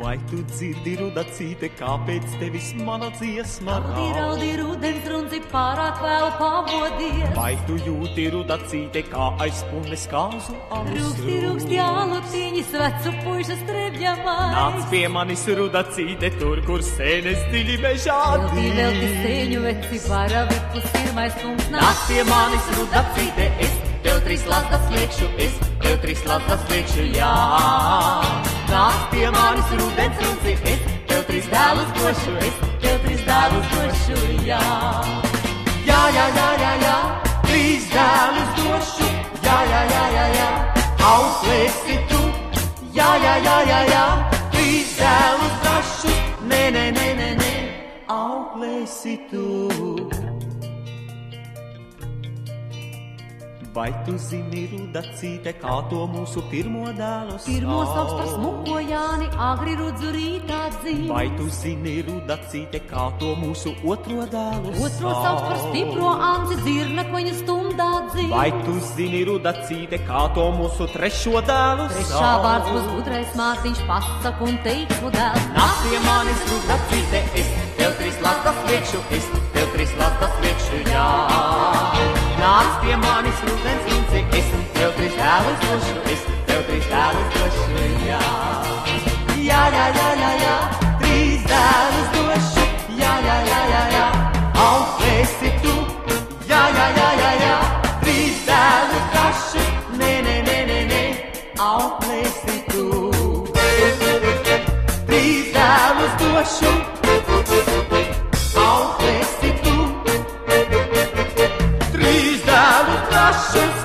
Vai tu dzirdi, rudacīte, kāpēc tevis mana dziesma raud? Raudi rudens runci pārāk vēl pavodies. Vai tu jūti, rudacīte, kā aizpūnes kāzu alus Rūksti ālutiņi, svecu puiša strebļamai. Nāc pie manis, rudacīte, tur, kur sēnes dziļi mežādi. Velti sēņu veci, varavipus pirmais kungs nāc. Nāc pie manis, rudacīte, es tev 3 lasdas liekšu, es tev 3 lasdas liekšu, jā. Nāc pie manis, rudens runci, es tev 3 dēlus došu, es tev 3 dēlus došu, jā. Jā, jā, jā, jā, jā, 3 dēlus došu, jā, jā, jā, jā, jā, auklēsi tu, jā, jā, jā, jā, jā, 3 dēlus drašus, nē, nē, nē, nē, nē, auklēsi tu. Vai tu zini, rudacīte, kā to mūsu pirmo dēlu sauc? Pirmo sauc par smuko Jāni, agri rudzu rītā dzīv. Vai tu zini, rudacīte, kā to mūsu otro dēlu sauc? Otro sauc par stipro Anci, dzirnekveņa stundā dzīv. Vai tu zini, rudacīte, kā to mūsu trešo dēlu sauc? Trešā vārds būs gudrais Mārtiņš, pasak un teiksmu dēls. Nāc pie manis, rudacīte, es tev 3 lasdas liekšu, es tev 3 lasdas liekšu, jā. Nāc pie manis, rudens runci, es tev 3 dēlus došu, es tev 3 dēlus došu, jā. Jā, jā, jā, jā, jā, 3 dēlus došu, jā, jā, jā, jā, jā, auklēsi tu, jā, jā, jā, jā, jā, 3 dēlus drašus, nē, nē, nē, nē, nē, auklēsi tu. 3 dēlus došu, auklēsi tu. 3 dēlus drašus,